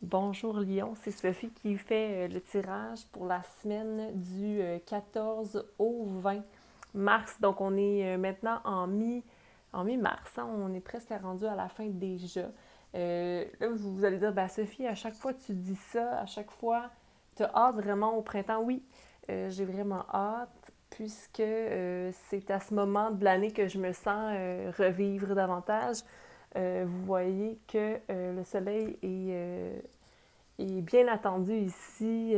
Bonjour Lyon, c'est Sophie qui fait le tirage pour la semaine du 14 au 20 mars. Donc on est maintenant en mi-mars, hein. On est presque rendu à la fin déjà. Là, vous allez dire, Sophie, à chaque fois que tu dis ça, à chaque fois, tu as hâte vraiment au printemps. Oui, j'ai vraiment hâte puisque c'est à ce moment de l'année que je me sens revivre davantage. Vous voyez que le soleil est bien attendu ici,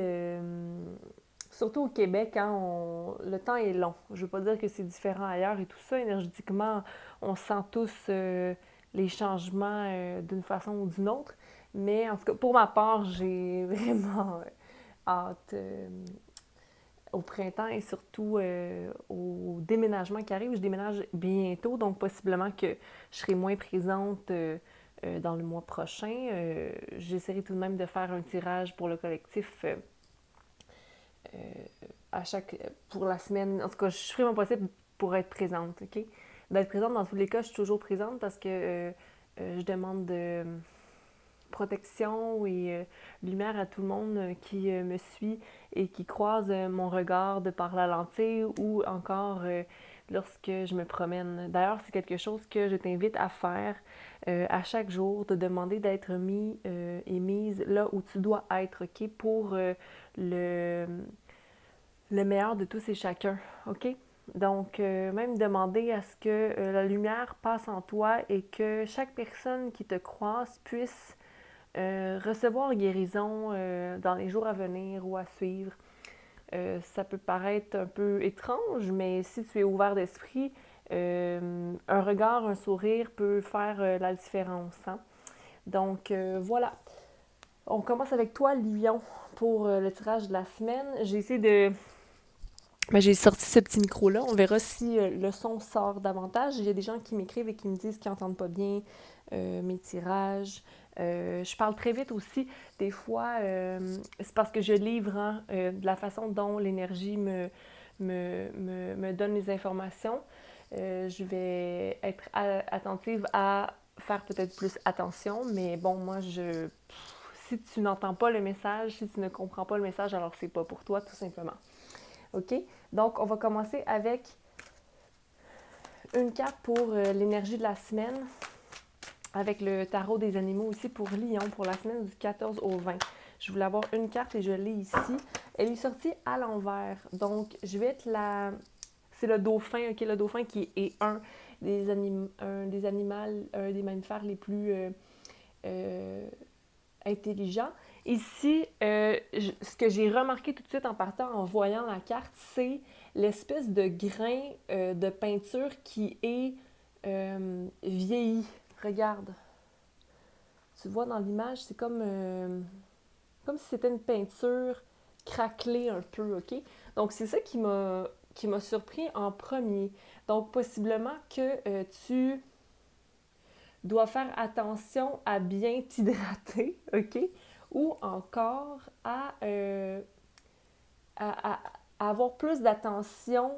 surtout au Québec. Hein, le temps est long. Je ne veux pas dire que c'est différent ailleurs et tout ça. Énergétiquement, on sent tous les changements d'une façon ou d'une autre. Mais en tout cas, pour ma part, j'ai vraiment hâte au printemps et surtout au déménagement qui arrive. Je déménage bientôt, donc possiblement que je serai moins présente dans le mois prochain. J'essaierai tout de même de faire un tirage pour le collectif euh, pour la semaine. En tout cas, je ferai mon possible pour être présente, OK? D'être présente, dans tous les cas, je suis toujours présente parce que je demande de protection et lumière à tout le monde qui me suit et qui croise mon regard de par la lentille ou encore lorsque je me promène. D'ailleurs, c'est quelque chose que je t'invite à faire à chaque jour, de demander d'être mis et mise là où tu dois être, OK, pour le, le meilleur de tous et chacun, OK? Donc, même demander à ce que la lumière passe en toi et que chaque personne qui te croise puisse recevoir guérison dans les jours à venir ou à suivre. Ça peut paraître un peu étrange, mais si tu es ouvert d'esprit, un regard, un sourire peut faire la différence. Hein? Donc voilà, on commence avec toi, Lyon, pour le tirage de la semaine. J'ai essayé de... j'ai sorti ce petit micro-là. On verra si le son sort davantage. Il y a des gens qui m'écrivent et qui me disent qu'ils n'entendent pas bien mes tirages. Je parle très vite aussi. Des fois, c'est parce que je livre hein, de la façon dont l'énergie me donne les informations. Je vais être attentive à faire peut-être plus attention, mais bon, moi, si tu n'entends pas le message, si tu ne comprends pas le message, alors c'est pas pour toi, tout simplement. OK? Donc, on va commencer avec une carte pour l'énergie de la semaine, avec le tarot des animaux aussi pour Lion, pour la semaine du 14 au 20. Je voulais avoir une carte et je l'ai ici. Elle est sortie à l'envers. Donc, je vais être la... C'est le dauphin, OK? Le dauphin qui est un des mammifères les plus euh, intelligents. Ici, ce que j'ai remarqué tout de suite en partant, en voyant la carte, c'est l'espèce de grain de peinture qui est vieilli. Regarde. Tu vois dans l'image, c'est comme si c'était une peinture craquelée un peu, OK? Donc, c'est ça qui m'a surpris en premier. Donc, possiblement que tu dois faire attention à bien t'hydrater, OK? Ou encore à avoir plus d'attention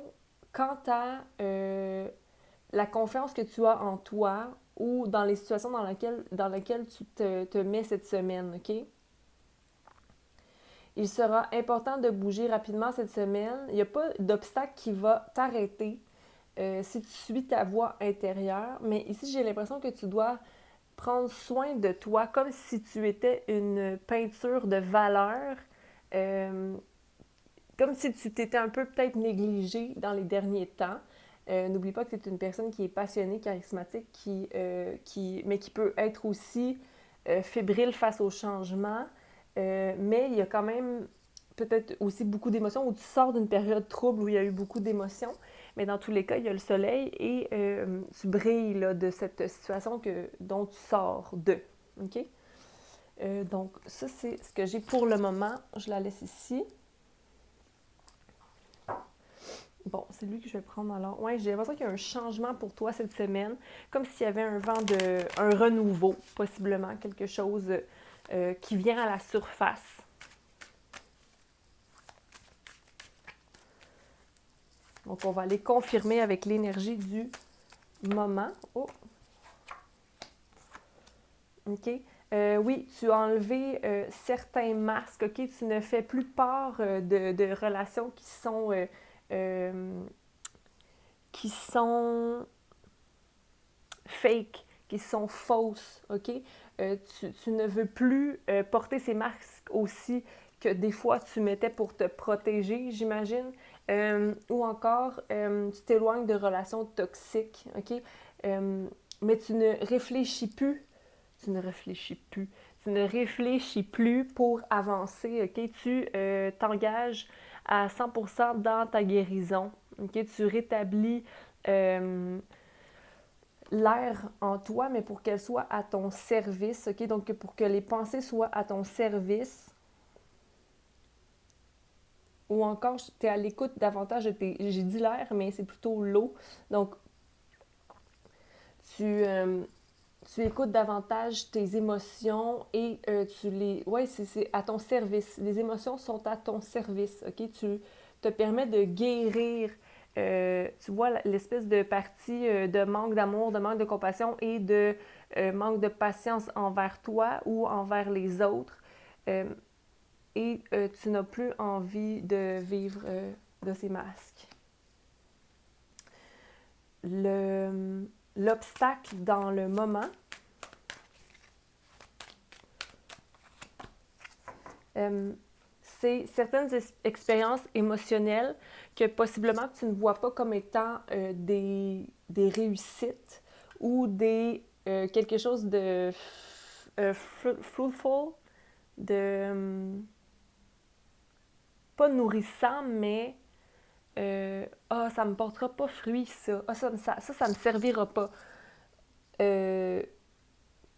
quant à la confiance que tu as en toi ou dans les situations dans lesquelles tu te mets cette semaine, OK? Il sera important de bouger rapidement cette semaine. Il n'y a pas d'obstacle qui va t'arrêter si tu suis ta voix intérieure. Mais ici, j'ai l'impression que tu dois prendre soin de toi comme si tu étais une peinture de valeur, euh, comme si tu t'étais un peu peut-être négligée dans les derniers temps. N'oublie pas que tu es une personne qui est passionnée, charismatique, mais qui peut être aussi fébrile face au changement. Mais il y a quand même peut-être aussi beaucoup d'émotions, où tu sors d'une période trouble où il y a eu beaucoup d'émotions. Mais dans tous les cas, il y a le soleil et tu brilles là, de cette situation dont tu sors de. OK? Donc, ça, c'est ce que j'ai pour le moment. Je la laisse ici. Bon, c'est lui que je vais prendre alors. Ouais, j'ai l'impression qu'il y a un changement pour toi cette semaine, comme s'il y avait un renouveau, possiblement, quelque chose qui vient à la surface. Donc, on va aller confirmer avec l'énergie du moment. Oh, OK. Oui, tu as enlevé certains masques, OK? Tu ne fais plus part de relations euh, qui sont fake, qui sont fausses, OK? Tu ne veux plus porter ces masques aussi que des fois tu mettais pour te protéger, j'imagine. Ou encore, tu t'éloignes de relations toxiques, OK? Mais tu ne réfléchis plus. Tu ne réfléchis plus. Tu ne réfléchis plus pour avancer, OK? Tu t'engages à 100% dans ta guérison, OK? Tu rétablis euh, l'air en toi, mais pour qu'elle soit à ton service, OK? Donc, pour que les pensées soient à ton service, ou encore, tu es à l'écoute davantage de tes... J'ai dit l'air, mais c'est plutôt l'eau. Donc, tu, euh, tu écoutes davantage tes émotions et tu les... Oui, c'est à ton service. Les émotions sont à ton service, OK? Tu te permets de guérir, tu vois, l'espèce de partie de manque d'amour, de manque de compassion et de manque de patience envers toi ou envers les autres. Euh, et tu n'as plus envie de vivre de ces masques. L'obstacle dans le moment, Euh, c'est certaines expériences émotionnelles que possiblement tu ne vois pas comme étant des réussites ou quelque chose de fruitful, de pas nourrissant, mais ça me portera pas fruit ça, ça me servira pas. Euh,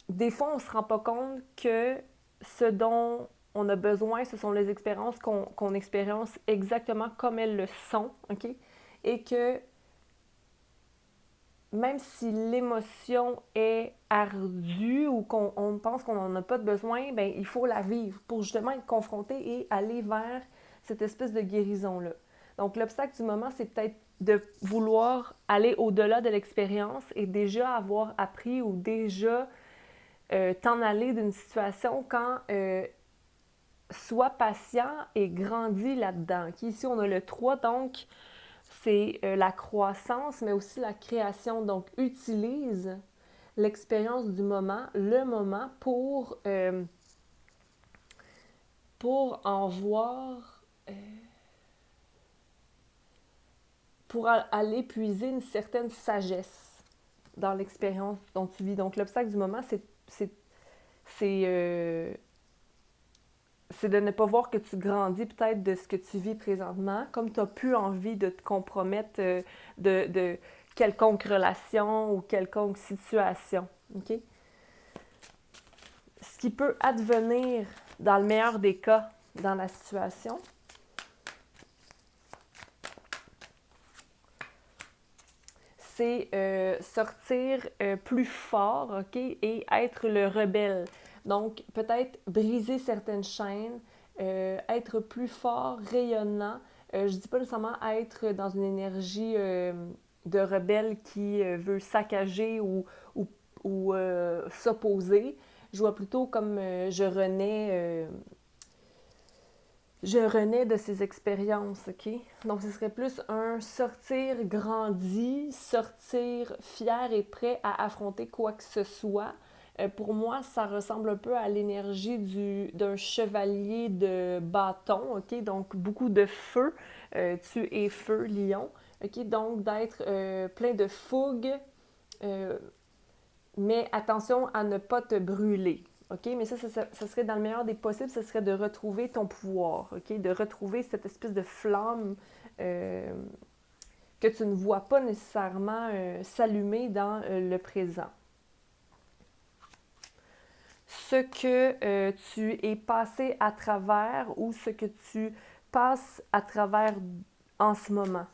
des fois, on se rend pas compte que ce dont on a besoin, ce sont les expériences qu'on expérience exactement comme elles le sont, OK? Et que même si l'émotion est ardue ou qu'on pense qu'on n'en a pas de besoin, ben il faut la vivre pour justement être confronté et aller vers cette espèce de guérison-là. Donc, l'obstacle du moment, c'est peut-être de vouloir aller au-delà de l'expérience et déjà avoir appris ou déjà t'en aller d'une situation quand sois patient et grandis là-dedans. Okay? Ici, on a le 3, donc c'est la croissance, mais aussi la création. Donc, utilise l'expérience du moment, le moment, pour en voir, pour aller puiser une certaine sagesse dans l'expérience dont tu vis. Donc, l'obstacle du moment, c'est c'est de ne pas voir que tu grandis peut-être de ce que tu vis présentement, comme tu n'as plus envie de te compromettre de quelconque relation ou quelconque situation. OK? Ce qui peut advenir dans le meilleur des cas dans la situation, c'est sortir plus fort, OK, et être le rebelle. Donc, peut-être briser certaines chaînes, être plus fort, rayonnant. Je ne dis pas nécessairement être dans une énergie de rebelle qui veut saccager ou s'opposer. Je vois plutôt comme je renais de ces expériences, OK? Donc, ce serait plus un sortir grandi, sortir fier et prêt à affronter quoi que ce soit. Pour moi, ça ressemble un peu à l'énergie d'un chevalier de bâton, OK? Donc, beaucoup de feu. Tu es feu, lion. OK? Donc, d'être plein de fougue, euh, mais attention à ne pas te brûler. OK? Mais ça serait dans le meilleur des possibles, ce serait de retrouver ton pouvoir, OK? De retrouver cette espèce de flamme euh, que tu ne vois pas nécessairement s'allumer dans le présent. Ce que tu es passé à travers ou ce que tu passes à travers en ce moment.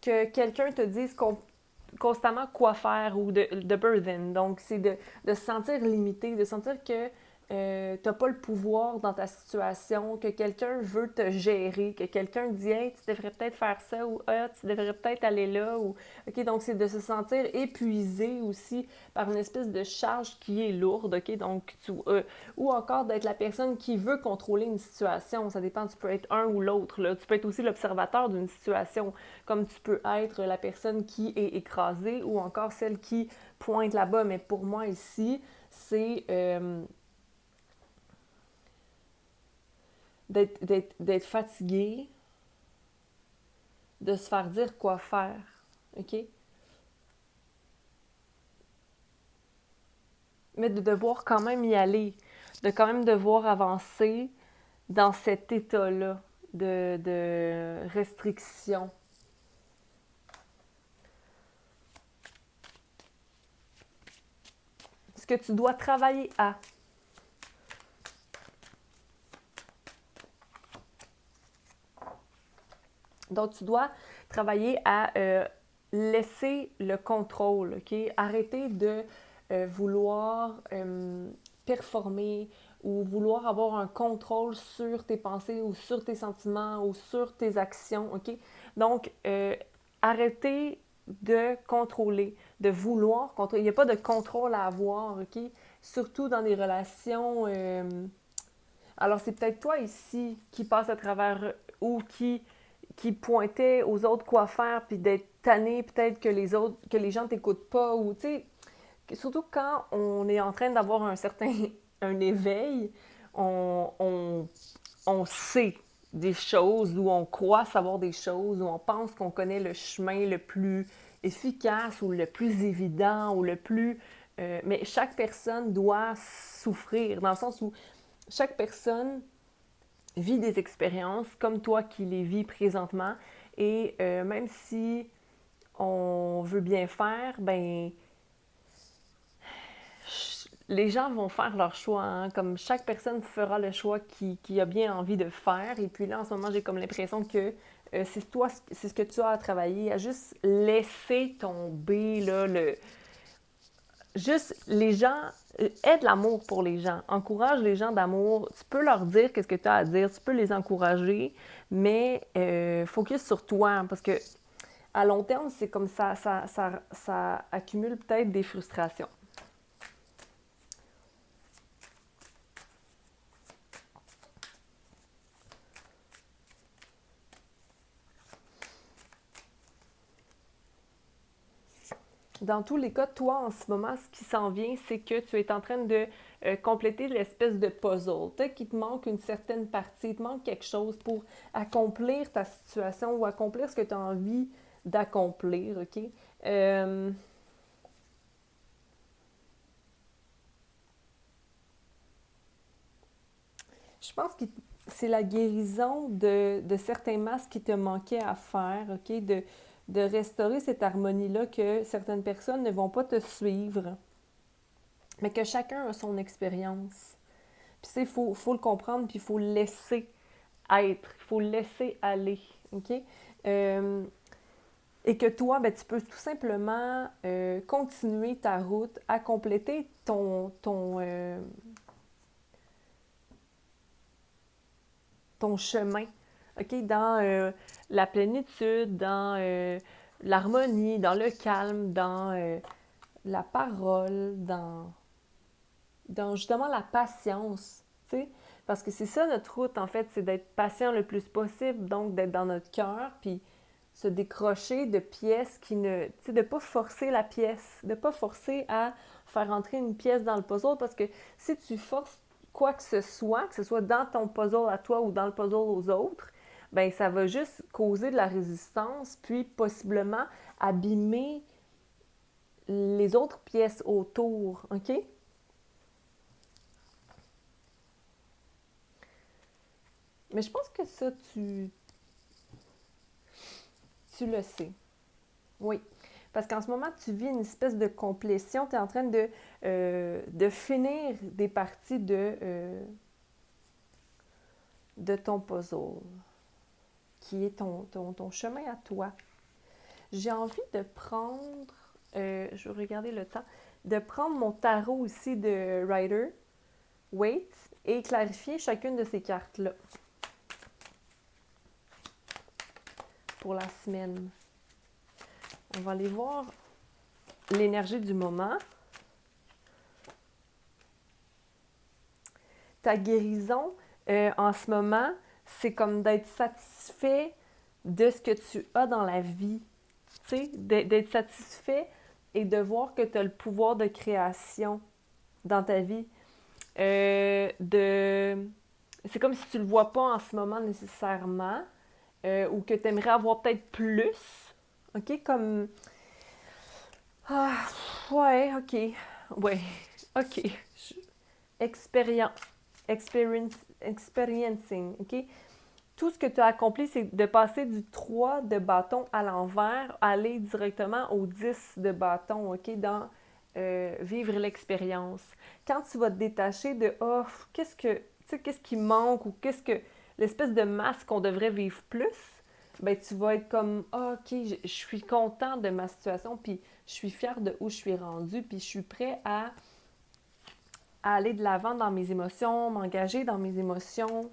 Que quelqu'un te dise constamment quoi faire ou de burden. Donc, c'est de se sentir limité, de sentir que t'as pas le pouvoir dans ta situation, que quelqu'un veut te gérer, que quelqu'un dit hey, tu devrais peut-être faire ça ou ah, tu devrais peut-être aller là ou OK, donc c'est de se sentir épuisé aussi par une espèce de charge qui est lourde, OK? Donc ou encore d'être la personne qui veut contrôler une situation, ça dépend, tu peux être un ou l'autre là. Tu peux être aussi l'observateur d'une situation, comme tu peux être la personne qui est écrasée ou encore celle qui pointe là-bas, mais pour moi ici, c'est d'être fatigué, de se faire dire quoi faire, OK? Mais de devoir quand même y aller, de quand même devoir avancer dans cet état-là de restriction. Ce que tu dois travailler à. Donc, tu dois travailler à laisser le contrôle, OK? Arrêter de vouloir performer ou vouloir avoir un contrôle sur tes pensées ou sur tes sentiments ou sur tes actions, OK? Donc, arrêter de contrôler, de vouloir contrôler. Il n'y a pas de contrôle à avoir, OK? Surtout dans des relations. Alors, c'est peut-être toi ici qui passe à travers ou qui pointait aux autres quoi faire, puis d'être tanné peut-être que les gens t'écoutent pas, ou tu sais, surtout quand on est en train d'avoir un certain, un éveil, on sait des choses, ou on croit savoir des choses, ou on pense qu'on connaît le chemin le plus efficace, ou le plus évident, ou le plus... mais chaque personne doit souffrir, dans le sens où chaque personne vit des expériences comme toi qui les vis présentement. Et même si on veut bien faire, ben les gens vont faire leur choix. Hein? Comme chaque personne fera le choix qui a bien envie de faire. Et puis là, en ce moment, j'ai comme l'impression que c'est toi, c'est ce que tu as à travailler, à juste laisser tomber là, juste les gens, aide l'amour pour les gens, encourage les gens d'amour. Tu peux leur dire qu'est-ce que tu as à dire, tu peux les encourager, mais focus sur toi, hein, parce que à long terme, c'est comme ça accumule peut-être des frustrations. Dans tous les cas, toi, en ce moment, ce qui s'en vient, c'est que tu es en train de compléter l'espèce de puzzle. Peut-être qu'il te manque une certaine partie, il te manque quelque chose pour accomplir ta situation ou accomplir ce que tu as envie d'accomplir, OK? Euh, je pense que c'est la guérison de certains masques qui te manquaient à faire, OK? De restaurer cette harmonie-là que certaines personnes ne vont pas te suivre, mais que chacun a son expérience. Puis, il faut le comprendre, puis il faut le laisser être, il faut le laisser aller, OK? Euh, et que toi, ben, tu peux tout simplement continuer ta route, à compléter ton chemin, OK? Dans la plénitude, dans l'harmonie, dans le calme, dans la parole, dans justement la patience, tu sais? Parce que c'est ça notre route, en fait, c'est d'être patient le plus possible, donc d'être dans notre cœur, puis se décrocher de pièces qui ne... Tu sais, de ne pas forcer la pièce, de ne pas forcer à faire entrer une pièce dans le puzzle, parce que si tu forces quoi que ce soit dans ton puzzle à toi ou dans le puzzle aux autres, ben ça va juste causer de la résistance, puis possiblement abîmer les autres pièces autour, OK? Mais je pense que ça, tu le sais. Oui. Parce qu'en ce moment, tu vis une espèce de complétion. Tu es en train de finir des parties de ton puzzle, qui est ton chemin à toi. J'ai envie de prendre, je vais regarder le temps, de prendre mon tarot ici de Rider. wait, et clarifier chacune de ces cartes-là pour la semaine. On va aller voir l'énergie du moment. Ta guérison, en ce moment, c'est comme d'être satisfait de ce que tu as dans la vie. Tu sais, d'être satisfait et de voir que tu as le pouvoir de création dans ta vie. C'est comme si tu le vois pas en ce moment nécessairement, ou que tu aimerais avoir peut-être plus. OK? Comme. Ah, ouais, OK. Ouais, OK. Expérience. Experiencing, OK? Tout ce que tu as accompli, c'est de passer du 3 de bâton à l'envers, aller directement au 10 de bâton, OK? Dans vivre l'expérience. Quand tu vas te détacher de oh, qu'est-ce qui manque ou qu'est-ce que l'espèce de masse qu'on devrait vivre plus, ben tu vas être comme oh, OK, je suis content de ma situation, puis je suis fière de où je suis rendue, puis je suis prêt à aller de l'avant dans mes émotions, m'engager dans mes émotions.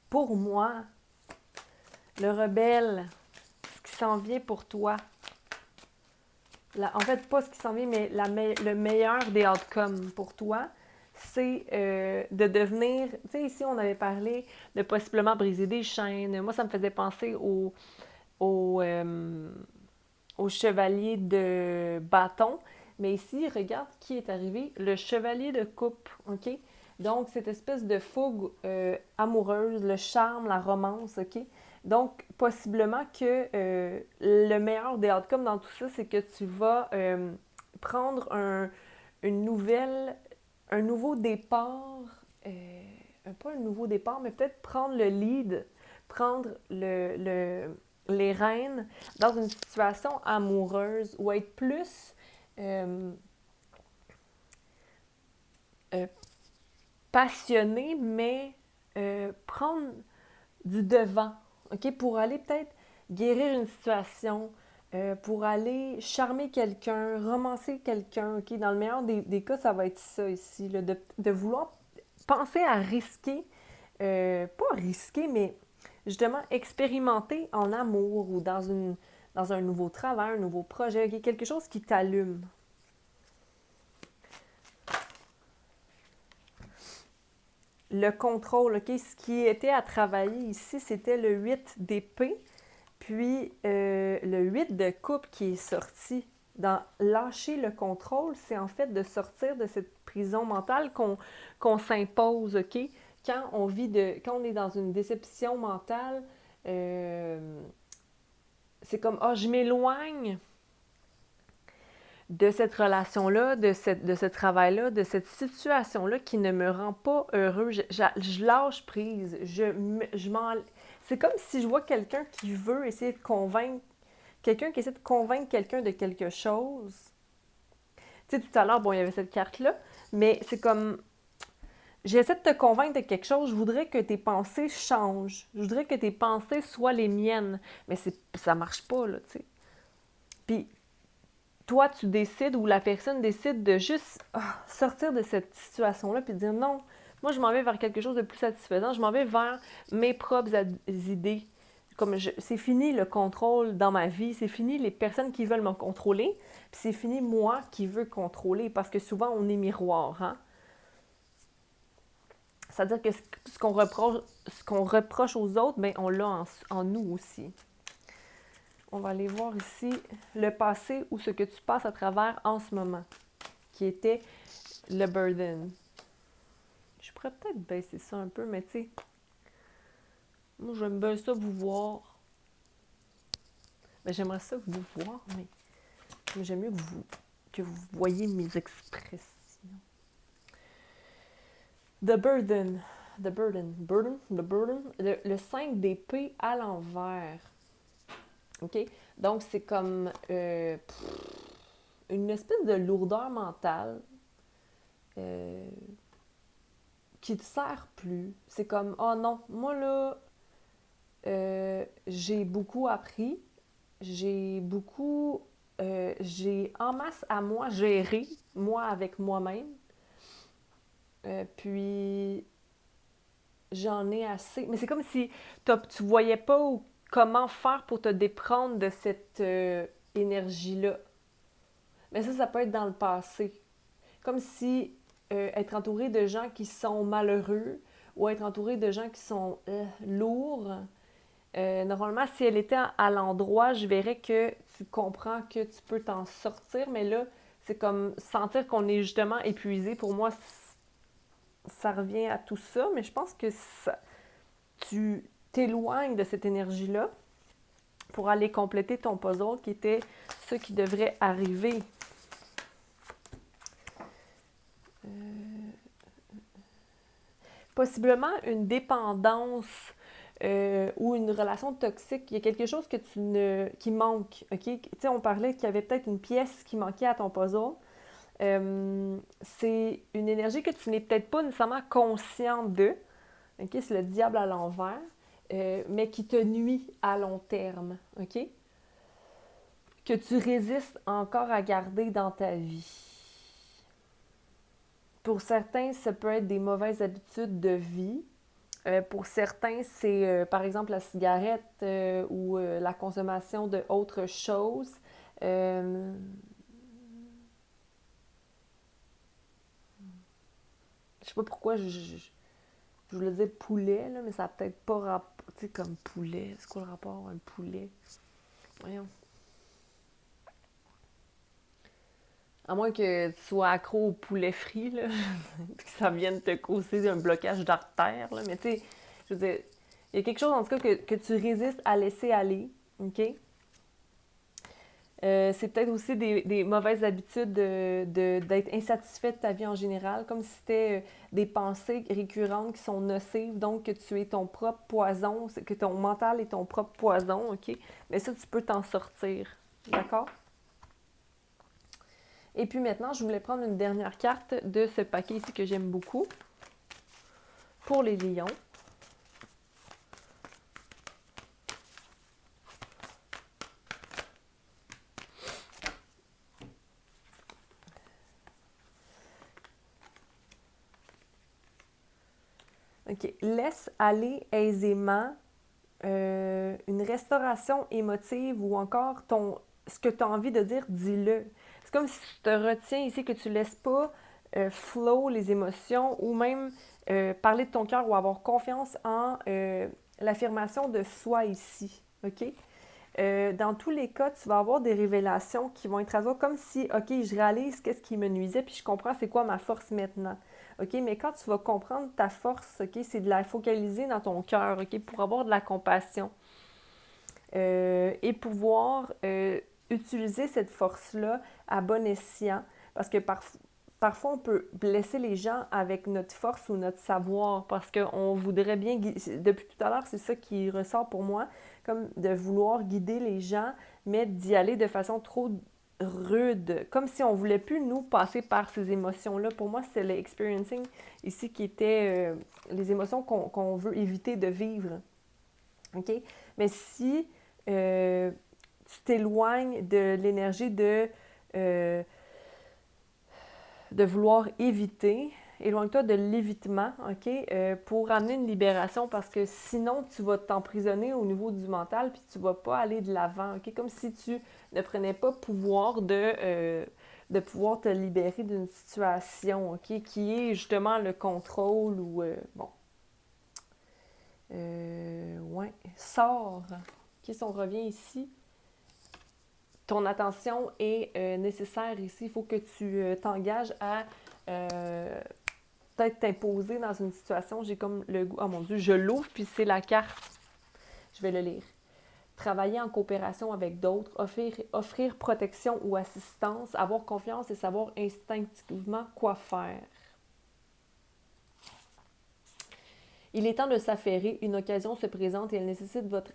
Pour moi, le rebelle, ce qui s'en vient pour toi. En fait, pas ce qui s'en vient, mais le meilleur des outcomes pour toi, c'est de devenir... Tu sais, ici, on avait parlé de possiblement briser des chaînes. Moi, ça me faisait penser au, au chevalier de bâton. Mais ici, regarde qui est arrivé, le chevalier de coupe, OK? Donc, cette espèce de fougue amoureuse, le charme, la romance, OK? Donc, possiblement que le meilleur des outcomes dans tout ça, c'est que tu vas prendre un nouveau départ, pas un nouveau départ, mais peut-être prendre le lead, prendre les rênes dans une situation amoureuse ou être plus euh, euh, passionné, mais prendre du devant, OK? Pour aller peut-être guérir une situation, pour aller charmer quelqu'un, romancer quelqu'un, OK? Dans le meilleur des cas, ça va être ça ici, là, de vouloir penser à risquer, pas risquer, mais justement expérimenter en amour ou dans un nouveau travail, un nouveau projet, OK? Quelque chose qui t'allume. Le contrôle, OK? Ce qui était à travailler ici, c'était le 8 d'épée, puis le 8 de coupe qui est sorti. Dans lâcher le contrôle, c'est en fait de sortir de cette prison mentale qu'on s'impose, OK? Quand on est dans une déception mentale, c'est comme, ah, je m'éloigne de cette relation-là, de ce travail-là, de cette situation-là qui ne me rend pas heureux. Je lâche prise. C'est comme si je vois quelqu'un qui veut essayer de convaincre, quelqu'un qui essaie de convaincre quelqu'un de quelque chose. Tu sais, tout à l'heure, bon, il y avait cette carte-là, mais c'est comme, j'essaie de te convaincre de quelque chose, je voudrais que tes pensées changent. Je voudrais que tes pensées soient les miennes. Mais ça marche pas, là, tu sais. Puis, toi, tu décides ou la personne décide de juste sortir de cette situation-là puis de dire non, moi, je m'en vais vers quelque chose de plus satisfaisant, je m'en vais vers mes propres idées. C'est fini le contrôle dans ma vie, c'est fini les personnes qui veulent me contrôler, puis c'est fini moi qui veux contrôler, parce que souvent, on est miroir, hein? C'est-à-dire que ce qu'on reproche aux autres, bien, on l'a en nous aussi. On va aller voir ici le passé ou ce que tu passes à travers en ce moment, qui était le burden. Je pourrais peut-être baisser ça un peu, mais tu sais, moi j'aime bien ça vous voir. Ben, j'aimerais ça vous voir, mais j'aime mieux que vous voyez mes expressions. The burden. The burden. Burden. The burden. Le 5 d'épée à l'envers. OK? Donc, c'est comme une espèce de lourdeur mentale qui te sert plus. C'est comme, oh non, moi là, j'ai beaucoup appris, j'ai en masse à moi gérer, moi avec moi-même. Puis j'en ai assez. Mais c'est comme si tu voyais pas comment faire pour te déprendre de cette énergie-là. Mais ça peut être dans le passé. Comme si être entouré de gens qui sont malheureux ou être entouré de gens qui sont lourds. Normalement, si elle était à l'endroit, je verrais que tu comprends que tu peux t'en sortir, mais là, c'est comme sentir qu'on est justement épuisé. Pour moi, ça revient à tout ça, mais je pense que tu t'éloignes de cette énergie-là pour aller compléter ton puzzle qui était ce qui devrait arriver. Possiblement une dépendance ou une relation toxique. Il y a quelque chose que qui manque. OK? Tu sais, on parlait qu'il y avait peut-être une pièce qui manquait à ton puzzle. C'est une énergie que tu n'es peut-être pas nécessairement conscient de. OK? C'est le diable à l'envers. Mais qui te nuit à long terme. OK? Que tu résistes encore à garder dans ta vie. Pour certains, ça peut être des mauvaises habitudes de vie. Pour certains, c'est par exemple la cigarette ou la consommation de autres choses. Je sais pas pourquoi je voulais dire poulet, là, mais ça n'a peut-être pas rapport. Tu sais, comme poulet. C'est quoi le rapport, un poulet? Voyons. À moins que tu sois accro au poulet frit, là, que ça vienne te causer un blocage d'artère, là. Mais tu sais, je veux dire, il y a quelque chose en tout cas que tu résistes à laisser aller, OK? C'est peut-être aussi des mauvaises habitudes d'être insatisfait de ta vie en général, comme si c'était des pensées récurrentes qui sont nocives, donc que tu es ton propre poison, que ton mental est ton propre poison, OK? Mais ça, tu peux t'en sortir, d'accord? Et puis maintenant, je voulais prendre une dernière carte de ce paquet ici que j'aime beaucoup pour les lions. OK. Laisse aller aisément une restauration émotive ou encore ce que tu as envie de dire, dis-le. C'est comme si tu te retiens ici, que tu ne laisses pas flow les émotions ou même parler de ton cœur ou avoir confiance en l'affirmation de soi ici. OK? Dans tous les cas, tu vas avoir des révélations qui vont être à toi comme si, OK, je réalise qu'est-ce qui me nuisait, puis je comprends c'est quoi ma force maintenant. OK, mais quand tu vas comprendre ta force, OK, c'est de la focaliser dans ton cœur, OK, pour avoir de la compassion et pouvoir utiliser cette force-là à bon escient. Parce que parfois, on peut blesser les gens avec notre force ou notre savoir parce qu'on voudrait bien... Depuis tout à l'heure, c'est ça qui ressort pour moi, comme de vouloir guider les gens, mais d'y aller de façon trop rude, comme si on voulait plus, nous, passer par ces émotions-là. Pour moi, c'était l'experiencing ici qui était les émotions qu'on veut éviter de vivre. OK? Mais si tu t'éloignes de l'énergie de vouloir éviter, éloigne-toi de l'évitement, OK? Pour amener une libération parce que sinon, tu vas t'emprisonner au niveau du mental puis tu vas pas aller de l'avant, OK? Comme si tu ne prenais pas pouvoir de pouvoir te libérer d'une situation, OK? Qui est justement le contrôle ou, bon. Ouais. Sors. OK, si on revient ici, ton attention est nécessaire ici. Il faut que tu t'engages à peut-être t'imposer dans une situation. J'ai comme le goût. Oh mon Dieu, je l'ouvre, puis c'est la carte. Je vais le lire. Travailler en coopération avec d'autres, offrir protection ou assistance, avoir confiance et savoir instinctivement quoi faire. Il est temps de s'affairer. Une occasion se présente et elle nécessite votre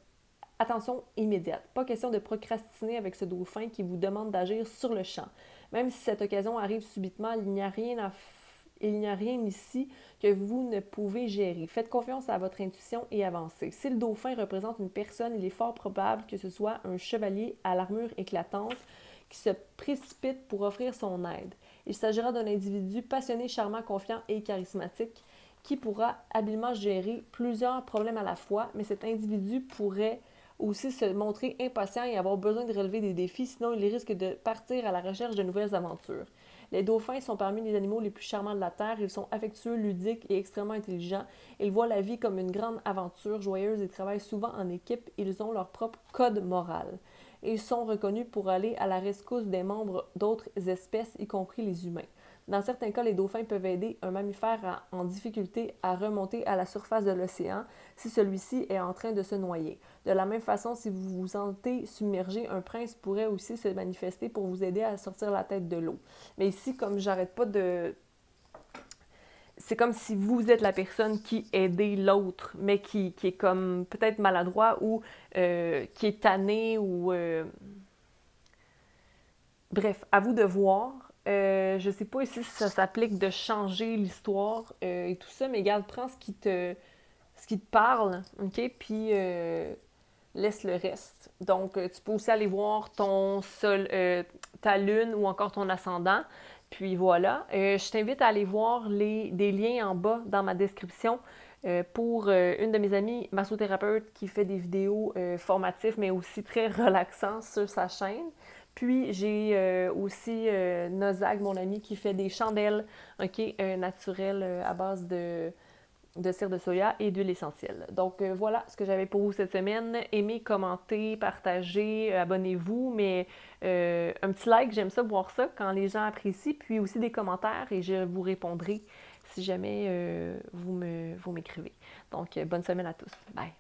attention immédiate. Pas question de procrastiner avec ce dauphin qui vous demande d'agir sur le champ. Même si cette occasion arrive subitement, il n'y a rien ici que vous ne pouvez gérer. Faites confiance à votre intuition et avancez. Si le dauphin représente une personne, il est fort probable que ce soit un chevalier à l'armure éclatante qui se précipite pour offrir son aide. Il s'agira d'un individu passionné, charmant, confiant et charismatique qui pourra habilement gérer plusieurs problèmes à la fois, mais cet individu pourrait aussi se montrer impatient et avoir besoin de relever des défis, sinon il risque de partir à la recherche de nouvelles aventures. Les dauphins sont parmi les animaux les plus charmants de la Terre. Ils sont affectueux, ludiques et extrêmement intelligents. Ils voient la vie comme une grande aventure joyeuse et travaillent souvent en équipe. Ils ont leur propre code moral. Ils sont reconnus pour aller à la rescousse des membres d'autres espèces, y compris les humains. Dans certains cas, les dauphins peuvent aider un mammifère en difficulté à remonter à la surface de l'océan si celui-ci est en train de se noyer. De la même façon, si vous vous sentez submergé, un prince pourrait aussi se manifester pour vous aider à sortir la tête de l'eau. Mais ici, comme j'arrête pas de... C'est comme si vous êtes la personne qui aidait l'autre, mais qui est comme peut-être maladroit ou qui est tanné ou... Bref, à vous de voir. Je sais pas ici si ça s'applique de changer l'histoire et tout ça, mais regarde, prends ce qui te parle, ok? Puis laisse le reste. Donc, tu peux aussi aller voir ton sol, ta lune ou encore ton ascendant. Puis voilà. Je t'invite à aller voir des liens en bas dans ma description pour une de mes amies massothérapeute qui fait des vidéos formatives, mais aussi très relaxantes sur sa chaîne. Puis j'ai aussi Nozag, mon ami, qui fait des chandelles naturelles à base de cire de soya et d'huile essentielle. Donc voilà ce que j'avais pour vous cette semaine. Aimez, commentez, partagez, abonnez-vous, mais un petit like, j'aime ça voir ça quand les gens apprécient, puis aussi des commentaires et je vous répondrai si jamais vous m'écrivez. Donc bonne semaine à tous. Bye!